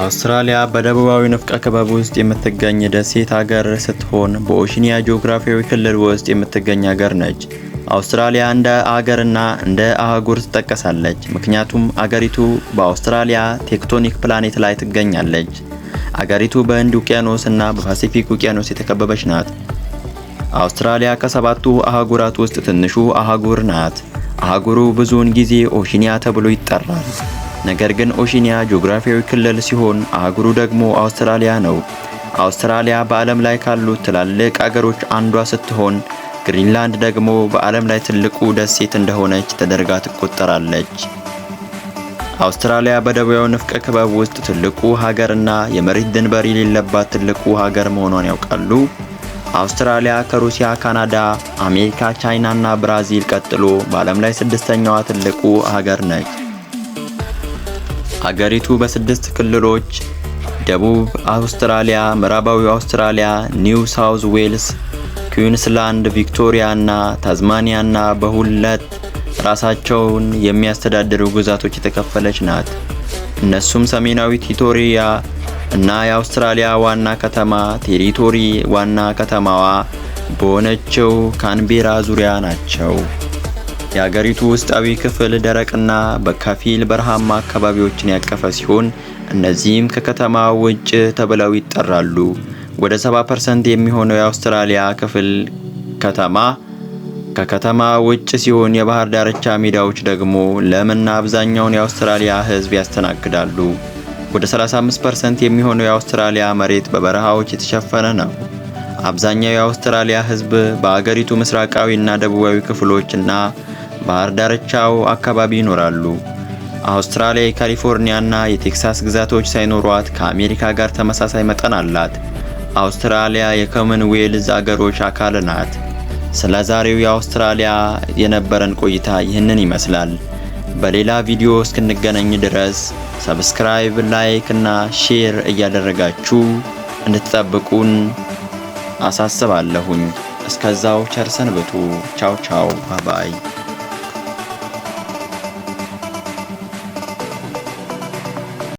አውስትራሊያ በደቡባዊ ንፍቀ ክበብ ውስጥ የምትገኝ ደሴት ሀገር ስትሆን በኦሺኒያ ጂኦግራፊያዊ ክልል ውስጥ የምትገኝ ሀገር ነች። አውስትራሊያ እንደ አገርና እንደ አህጉር ትጠቀሳለች፣ ምክንያቱም አገሪቱ በአውስትራሊያ ቴክቶኒክ ፕላኔት ላይ ትገኛለች። አገሪቱ በህንድ ውቅያኖስ እና በፓሲፊክ ውቅያኖስ የተከበበች ናት። አውስትራሊያ ከሰባቱ አህጉራት ውስጥ ትንሹ አህጉር ናት። አህጉሩ ብዙውን ጊዜ ኦሺኒያ ተብሎ ይጠራል። ነገር ግን ኦሺኒያ ጂኦግራፊያዊ ክልል ሲሆን አህጉሩ ደግሞ አውስትራሊያ ነው። አውስትራሊያ በዓለም ላይ ካሉት ትላልቅ አገሮች አንዷ ስትሆን ግሪንላንድ ደግሞ በዓለም ላይ ትልቁ ደሴት እንደሆነች ተደርጋ ትቆጠራለች። አውስትራሊያ በደቡባዊ ንፍቀ ክበብ ውስጥ ትልቁ ሀገርና የመሬት ድንበር የሌለባት ትልቁ ሀገር መሆኗን ያውቃሉ? አውስትራሊያ ከሩሲያ፣ ካናዳ፣ አሜሪካ፣ ቻይና እና ብራዚል ቀጥሎ በዓለም ላይ ስድስተኛዋ ትልቁ ሀገር ነች። ሀገሪቱ በስድስት ክልሎች ደቡብ አውስትራሊያ፣ ምዕራባዊ አውስትራሊያ፣ ኒው ሳውዝ ዌልስ፣ ኩዊንስላንድ፣ ቪክቶሪያ እና ታዝማኒያ እና በሁለት ራሳቸውን የሚያስተዳድሩ ግዛቶች የተከፈለች ናት። እነሱም ሰሜናዊ ቪክቶሪያ እና የአውስትራሊያ ዋና ከተማ ቴሪቶሪ ዋና ከተማዋ በሆነችው ካንቤራ ዙሪያ ናቸው። የሀገሪቱ ውስጣዊ ክፍል ደረቅና በከፊል በረሃማ አካባቢዎችን ያቀፈ ሲሆን እነዚህም ከከተማ ውጭ ተብለው ይጠራሉ። ወደ 70% የሚሆነው የአውስትራሊያ ክፍል ከከተማ ውጭ ሲሆን የባህር ዳርቻ ሜዳዎች ደግሞ ለምና አብዛኛውን የአውስትራሊያ ሕዝብ ያስተናግዳሉ። ወደ 35% የሚሆነው የአውስትራሊያ መሬት በበረሃዎች የተሸፈነ ነው። አብዛኛው የአውስትራሊያ ሕዝብ በአገሪቱ ምስራቃዊ እና ደቡባዊ ክፍሎችና ባህር ዳርቻው አካባቢ ይኖራሉ። አውስትራሊያ የካሊፎርኒያ እና የቴክሳስ ግዛቶች ሳይኖሯት ከአሜሪካ ጋር ተመሳሳይ መጠን አላት። አውስትራሊያ የኮመንዌልዝ አገሮች አካል ናት። ስለ ዛሬው የአውስትራሊያ የነበረን ቆይታ ይህንን ይመስላል። በሌላ ቪዲዮ እስክንገናኝ ድረስ ሰብስክራይብ፣ ላይክ እና ሼር እያደረጋችሁ እንድትጠብቁን አሳስባለሁኝ። እስከዛው ቸር ሰንብቱ። ቻው ቻው፣ ባይ ባይ።